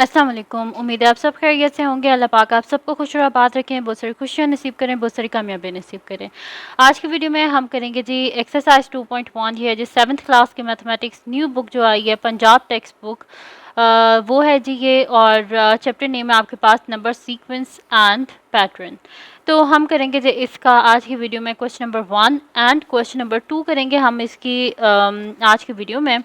अस्सलाम वालेकुम। उम्मीद है आप सब खैरियत से होंगे। अल्लाह पाक आप सबको खुश और आबाद रखें, बहुत सारी खुशियाँ नसीब करें, बहुत सारी कामयाबी नसीब करें। आज की वीडियो में हम करेंगे जी एक्सरसाइज 2.1 है जी 7th क्लास की मैथमेटिक्स न्यू बुक जो आई है पंजाब टेक्स्ट बुक, वो है जी ये। और चैप्टर नेम है आपके पास नंबर सीक्वेंस एंड पैटर्न। तो हम करेंगे जी इसका आज की वीडियो में question number 1 and question number 2 करेंगे हम इसकी आज की वीडियो में।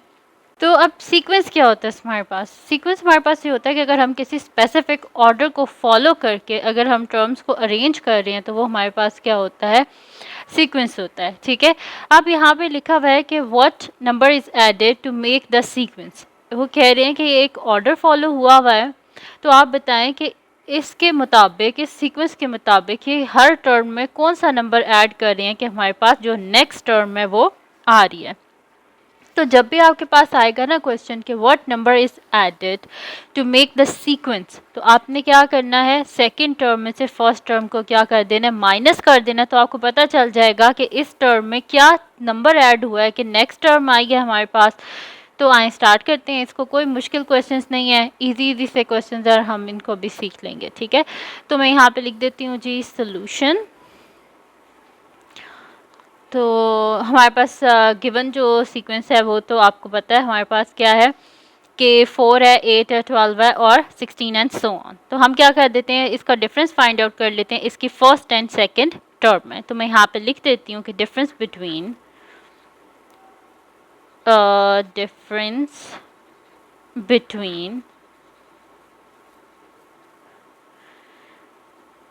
तो अब सीक्वेंस क्या होता है हमारे पास? सीक्वेंस हमारे पास ये होता है कि अगर हम किसी स्पेसिफिक ऑर्डर को फॉलो करके अगर हम टर्म्स को अरेंज कर रहे हैं तो वो हमारे पास क्या होता है? सीक्वेंस होता है। ठीक है, अब यहाँ पे लिखा हुआ है कि what number is added to make the sequence. वो कह रहे हैं कि ये एक ऑर्डर फॉलो हुआ है, तो आप बताएं कि इसके मुताबिक, इस सीक्वेंस के मुताबिक ये हर टर्म में कौन सा नंबर ऐड कर रहे हैं कि हमारे पास जो नेक्स्ट टर्म है वो आ रही है। तो जब भी आपके पास आएगा ना क्वेश्चन कि what number is added to make the sequence, तो आपने क्या करना है, सेकंड टर्म में से फर्स्ट टर्म को क्या कर देना है, माइनस कर देना। तो आपको पता चल जाएगा कि इस टर्म में क्या नंबर ऐड हुआ है कि नेक्स्ट टर्म आई है हमारे पास। तो आए स्टार्ट करते हैं इसको। कोई मुश्किल क्वेश्चंस नहीं है, इजी इजी से क्वेश्चंस और हम इनको भी सीख लेंगे। ठीक है, तो मैं यहाँ पे लिख देती हूँ जी सोल्यूशन। तो हमारे पास गिवन जो सीक्वेंस है वो तो आपको पता है हमारे पास क्या है कि 4 है, 8 है, 12 है और 16 एंड सो ऑन। तो हम क्या कर देते हैं, इसका डिफरेंस फाइंड आउट कर लेते हैं इसकी फर्स्ट एंड सेकंड टर्म में। तो मैं यहाँ पे लिख देती हूँ कि difference between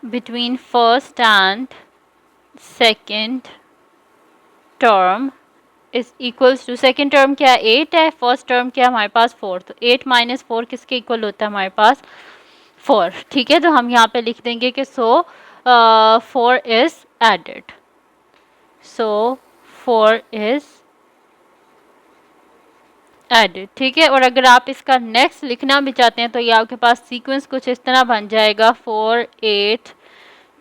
between first and second term is equals to, second term क्या है 8 है, फर्स्ट टर्म क्या है हमारे पास 4। तो 8 माइनस 4 किसके इक्वल होता है हमारे पास 4। ठीक है, तो हम यहाँ पे लिख देंगे कि so 4 is added, so 4 is added. ठीक है, और अगर आप इसका नेक्स्ट लिखना भी चाहते हैं तो ये आपके पास सीक्वेंस कुछ इस तरह बन जाएगा 4 8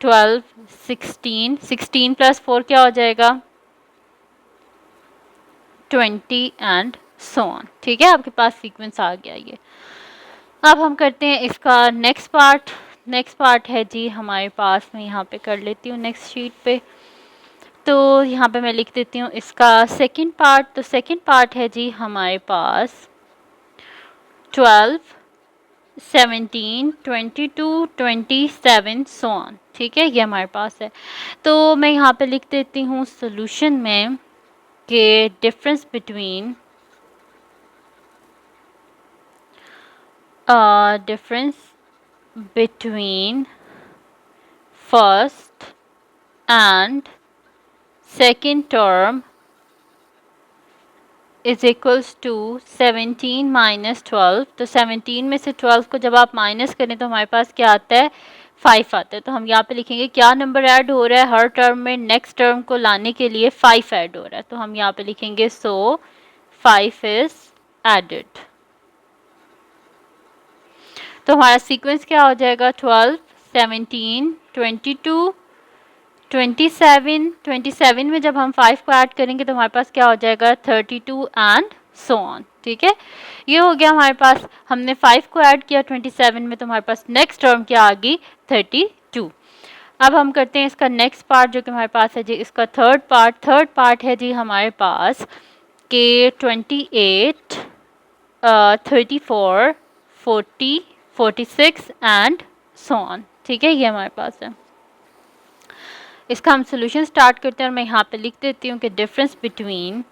12 16, 16 प्लस 4 क्या हो जाएगा 20 एंड सो ऑन। ठीक है, आपके पास सीक्वेंस आ गया ये। अब हम करते हैं इसका नेक्स्ट पार्ट। नेक्स्ट पार्ट है जी हमारे पास, मैं यहाँ पे कर लेती हूँ नेक्स्ट शीट पे। तो यहाँ पे मैं लिख देती हूँ इसका सेकंड पार्ट। तो सेकंड पार्ट है जी हमारे पास 12 17 22 27 सो ऑन। ठीक है, ये हमारे पास है। तो मैं यहाँ पे लिख देती हूँ सोल्यूशन में कि difference between first and second term is equals to 17 minus 12। तो 17 में से 12 को जब आप माइनस करें तो हमारे पास क्या आता है 5 आता है। तो हम यहाँ पे लिखेंगे क्या नंबर ऐड हो रहा है हर टर्म में, नेक्स्ट टर्म को लाने के लिए 5 ऐड हो रहा है। तो हम यहाँ पे लिखेंगे सो 5 इज एडेड। तो हमारा सीक्वेंस क्या हो जाएगा 12 17 22 27। 27 में जब हम 5 को ऐड करेंगे तो हमारे पास क्या हो जाएगा 32 एंड सो ऑन। ठीक है, ये हो गया हमारे पास। हमने 5 को ऐड किया 27 में तो हमारे पास नेक्स्ट टर्म क्या आ गई 32। अब हम करते हैं इसका नेक्स्ट पार्ट जो कि हमारे पास है जी इसका थर्ड पार्ट। थर्ड पार्ट है जी हमारे पास के 28 34 40 46 एंड सो ऑन। ठीक है, ये हमारे पास है। इसका हम सोल्यूशन स्टार्ट करते हैं और मैं यहाँ पे लिख देती हूँ कि difference between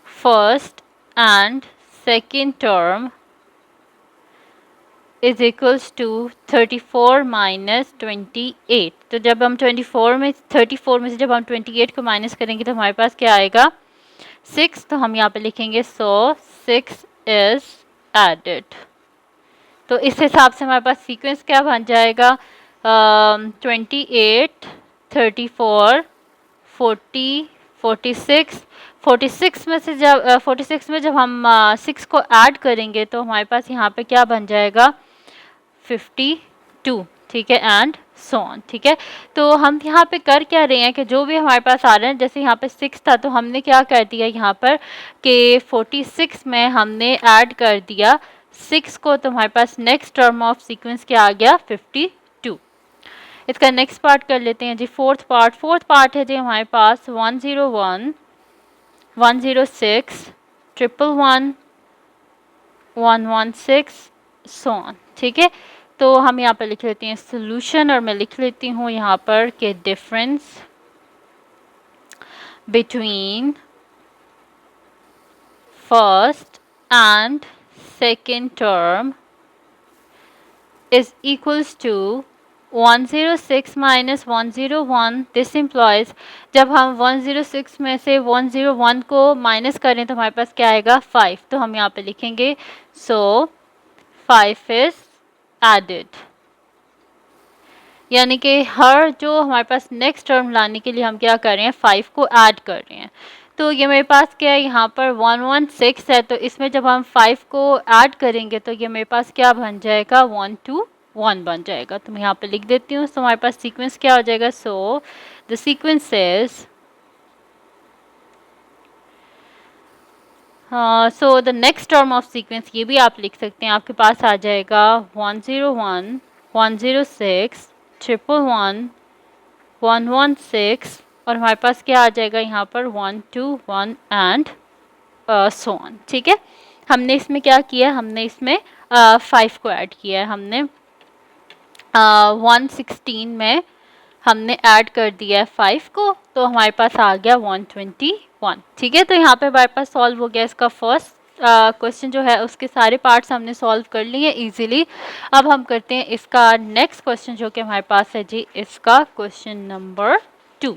first and second term is equals to 34 minus 28। तो जब हम 34 में से जब हम 28 को माइनस करेंगे तो हमारे पास क्या आएगा 6। तो हम यहाँ पे लिखेंगे सो 6 इज एडेड। तो इस हिसाब से हमारे पास सीक्वेंस क्या बन जाएगा 28 34 40 46। 46 में से जब 46 में जब हम 6 को ऐड करेंगे तो हमारे पास यहाँ पे क्या बन जाएगा 52। ठीक है, एंड सो ऑन। ठीक है, तो हम यहाँ पे कर क्या रहे हैं कि जो भी हमारे पास आ रहे हैं, जैसे यहाँ पे 6 था तो हमने क्या कर दिया यहाँ पर कि 46 में हमने ऐड कर दिया 6 को, तो हमारे पास नेक्स्ट टर्म ऑफ सीक्वेंस क्या आ गया 52। इसका नेक्स्ट पार्ट कर लेते हैं जी, फोर्थ पार्ट है जी हमारे पास 101, 106, 111, 116 सो ऑन। ठीक है, तो हम यहाँ पर लिख लेते हैं सोल्यूशन, और मैं लिख लेती हूँ यहाँ पर कि difference between first and second term is equals to 106 minus 101. This employees जब हम 106 में से 101 को माइनस करें तो हमारे पास क्या आएगा 5, तो हम यहाँ पे लिखेंगे सो 5 इज एडेड, यानी कि हर जो हमारे पास नेक्स्ट टर्म लाने के लिए हम क्या कर रहे हैं 5 को ऐड कर रहे हैं। तो ये मेरे पास क्या है यहाँ पर 116 है, तो इसमें जब हम 5 को ऐड करेंगे तो ये मेरे पास क्या बन जाएगा 121 बन जाएगा। तो मैं यहाँ पे लिख देती हूँ, तो हमारे पास सीक्वेंस क्या हो जाएगा, so the sequence is so the next term of sequence, ये भी आप लिख सकते हैं, आपके पास आ जाएगा 101, 106, 111, 116, और हमारे पास क्या आ जाएगा यहाँ पर 121 एंड सो ऑन। ठीक है, हमने इसमें क्या किया, हमने इसमें 5 को ऐड किया है, हमने 116 में हमने ऐड कर दिया है 5 को, तो हमारे पास आ गया 121। ठीक है, तो यहाँ पे हमारे पास सॉल्व हो गया इसका फर्स्ट क्वेश्चन जो है, उसके सारे पार्ट्स हमने सॉल्व कर लिए इजीली। अब हम करते हैं इसका नेक्स्ट क्वेश्चन जो कि हमारे पास है जी, इसका क्वेश्चन नंबर 2।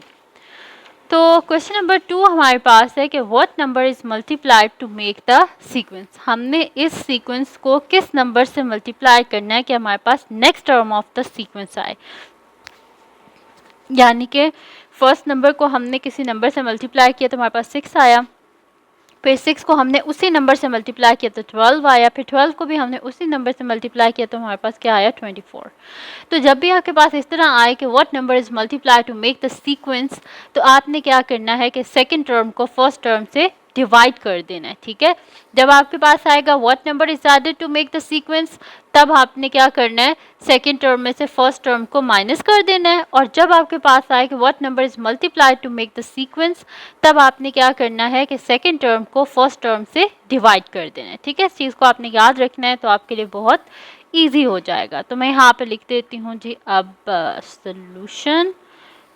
तो क्वेश्चन नंबर 2 हमारे पास है कि what number is multiplied to make the sequence. हमने इस सीक्वेंस को किस नंबर से मल्टीप्लाई करना है कि हमारे पास next term of the sequence आए, यानी कि फर्स्ट नंबर को हमने किसी नंबर से मल्टीप्लाई किया तो हमारे पास 6 आया, फिर 6 को हमने उसी नंबर से मल्टीप्लाई किया तो 12 आया, फिर 12 को भी हमने उसी नंबर से मल्टीप्लाई किया तो हमारे पास क्या आया 24। तो जब भी आपके पास इस तरह आए कि what number is multiply to make the sequence, तो आपने क्या करना है कि सेकंड टर्म को फर्स्ट टर्म से डिवाइड कर देना है। ठीक है, जब आपके पास आएगा what number is added to make the sequence, तब आपने क्या करना है सेकंड टर्म में से फर्स्ट टर्म को माइनस कर देना है, और जब आपके पास आए कि what number is multiplied to make the sequence, तब आपने क्या करना है कि सेकंड टर्म को फर्स्ट टर्म से डिवाइड कर देना है। ठीक है, इस चीज़ को आपने याद रखना है, तो आपके लिए बहुत ईजी हो जाएगा। तो मैं यहाँ पे लिख देती हूँ जी अब सोल्यूशन।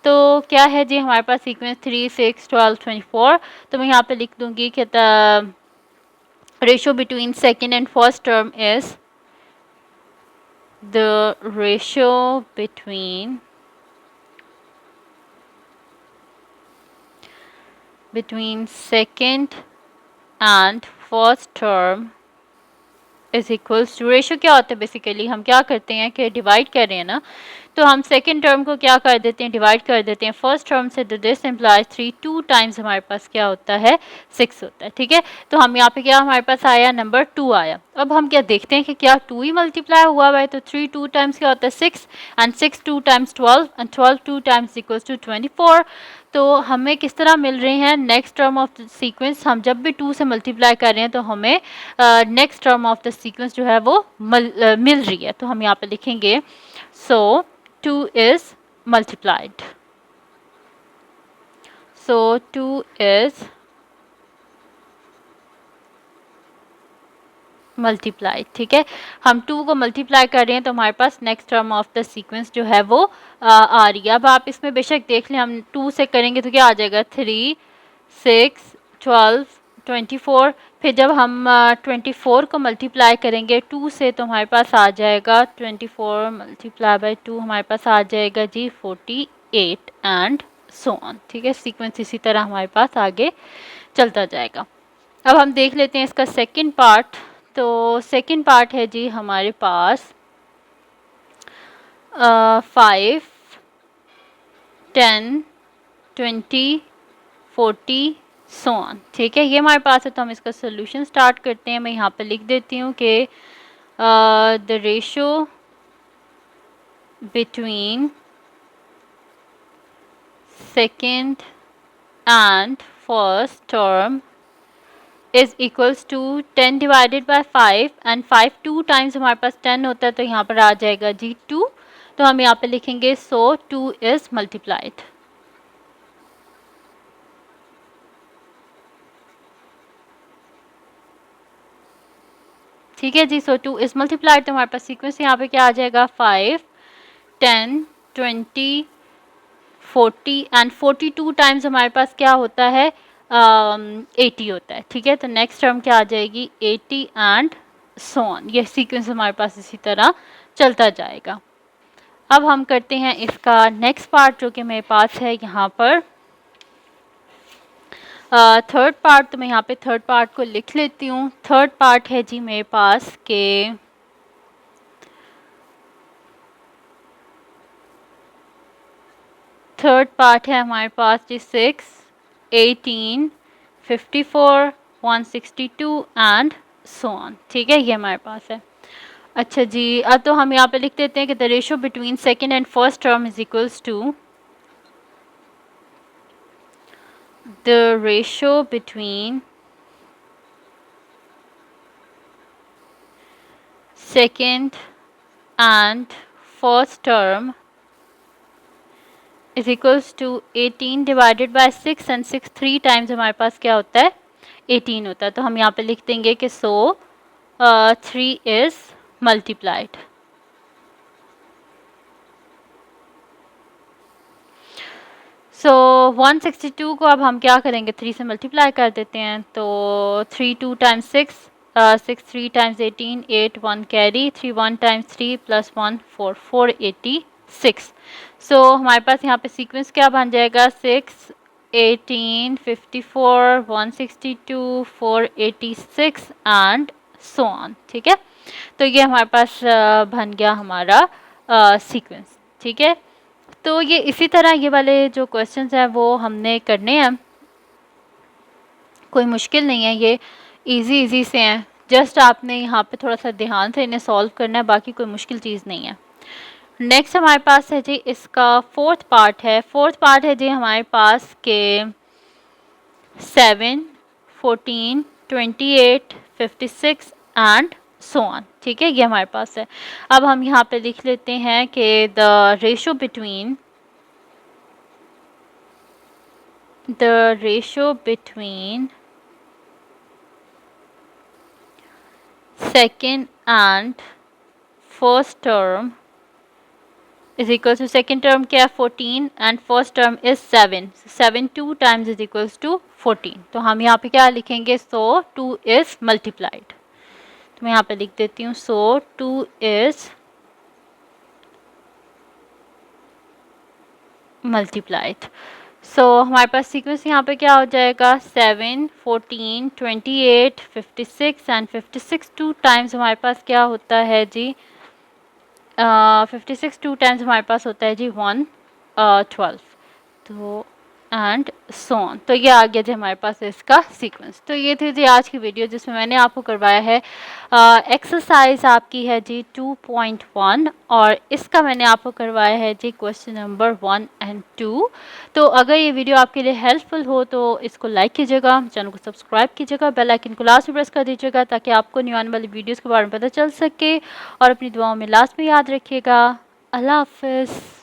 तो क्या है जी हमारे पास सीक्वेंस 3, 6, 12, 24, तो मैं यहाँ पे लिख दूंगी कि the ratio between second and first term is the ratio between second and first term is equals to, ratio क्या होता है बेसिकली, हम क्या करते हैं कि डिवाइड कर रहे हैं ना, तो हम सेकेंड टर्म को क्या कर देते हैं डिवाइड कर देते हैं फर्स्ट टर्म से, तो दिस इम्प्लाइज 3, 2 टाइम्स हमारे पास क्या होता है 6 होता है। ठीक है, तो हम यहाँ पे क्या हमारे पास आया नंबर 2 आया। अब हम क्या देखते हैं कि क्या 2 ही मल्टीप्लाई हुआ है, तो 3 2 टाइम्स क्या होता है 6, and 6 2 times 12, and 12 2 times equals to 24। तो हमें किस तरह मिल रहे हैं next term of the sequence, हम जब भी 2 से मल्टीप्लाई कर रहे हैं तो हमें next term of the sequence जो है वो मिल रही है। तो हम यहाँ पे लिखेंगे सो 2 is multiplied, so 2 is multiply. ठीक है, हम 2 को मल्टीप्लाई कर रहे हैं तो हमारे पास next term of the sequence जो है वो आ रही है। अब आप इसमें बेशक देख लें, हम 2 से करेंगे तो क्या आ जाएगा 3, 6, 12, 24, फिर जब हम 24 को मल्टीप्लाई करेंगे 2 से तो हमारे पास आ जाएगा 24 मल्टीप्लाई बाई 2, हमारे पास आ जाएगा जी 48 एंड सो ऑन। ठीक है, सीक्वेंस इसी तरह हमारे पास आगे चलता जाएगा। अब हम देख लेते हैं इसका सेकंड पार्ट। तो सेकंड पार्ट है जी हमारे पास 5, 10, 20, 40 सो ऑन। ठीक है, ये हमारे पास है, तो हम इसका सोल्यूशन स्टार्ट करते हैं। मैं यहाँ पे लिख देती हूँ कि the ratio between second and first term is equals to 10 divided by 5 and 5 two times हमारे पास 10 होता है तो यहाँ पर आ जाएगा जी 2। तो हम यहाँ पे लिखेंगे सो 2 इज मल्टीप्लाइड। ठीक है जी, सो 2 इज मल्टीप्लाइड। तो हमारे पास सीक्वेंस यहाँ पे क्या आ जाएगा 5 10 20 40 एंड 42 टाइम्स हमारे पास क्या होता है 80 होता है। ठीक है, तो नेक्स्ट टर्म क्या आ जाएगी 80 एंड सो ऑन। ये सीक्वेंस हमारे पास इसी तरह चलता जाएगा। अब हम करते हैं इसका नेक्स्ट पार्ट जो कि मेरे पास है यहाँ पर थर्ड पार्ट। तो मैं यहाँ पे थर्ड पार्ट को लिख लेती हूँ। थर्ड पार्ट है जी मेरे पास के थर्ड पार्ट है हमारे पास जी 6 18 54 162 एंड सो ऑन। ठीक है, ये हमारे पास है। अच्छा जी, अब तो हम यहाँ पे लिख देते हैं कि the ratio between second and first term is equals to the ratio between second and first term is equals to 18 divided by 6 and 6 3 times हमारे पास क्या होता है 18 होता है। तो हम यहाँ पे लिख देंगे कि so 3 is multiplied। सो 162 को अब हम क्या करेंगे 3 से मल्टीप्लाई कर देते हैं। तो 3 2 times 6 6 3 times 18 8 1 carry 3 1 times 3 plus 1 4 486। सो हमारे पास यहाँ पे सीक्वेंस क्या बन जाएगा 6 18 54 162 486 एंड सो ऑन। ठीक है, तो ये हमारे पास बन गया हमारा सीक्वेंस। ठीक है, तो ये इसी तरह ये वाले जो क्वेश्चंस हैं वो हमने करने हैं, कोई मुश्किल नहीं है, ये इजी से हैं। जस्ट आपने यहाँ पे थोड़ा सा ध्यान से इन्हें सॉल्व करना है, बाकी कोई मुश्किल चीज़ नहीं है। नेक्स्ट हमारे पास है जी इसका फोर्थ पार्ट है। फोर्थ पार्ट है जी हमारे पास के 7 14 28 56 एंड सो ऑन। ठीक है, ये हमारे पास है। अब हम यहाँ पे लिख लेते हैं कि the ratio between second and first term is equals to second term क्या 14 and first term is 7। 7 2 times is equals to 14। तो हम यहाँ पे क्या लिखेंगे so 2 is multiplied। तो मैं यहाँ पे लिख देती हूँ so 2 is multiplied। सो हमारे पास सीक्वेंस यहाँ पे क्या हो जाएगा 7 14 28 56 एंड 56 टू टाइम्स हमारे पास क्या होता है जी 56 टू टाइम्स हमारे पास होता है जी 112। तो एंड सो ऑन। तो ये आ गया जी हमारे पास इसका सीक्वेंस। तो ये थी जी आज की वीडियो जिसमें मैंने आपको करवाया है एक्सरसाइज आपकी है जी 2.1 और इसका मैंने आपको करवाया है जी क्वेश्चन नंबर 1 एंड 2। तो अगर ये वीडियो आपके लिए हेल्पफुल हो तो इसको लाइक कीजिएगा, चैनल को सब्सक्राइब कीजिएगा, बेल आइकन को लास्ट में प्रेस कर दीजिएगा ताकि आपको न्यू आने वाली वीडियोज़ के बारे में पता चल सके। और अपनी दुआओं में लास्ट में याद रखिएगा। अल्लाह हाफिज़।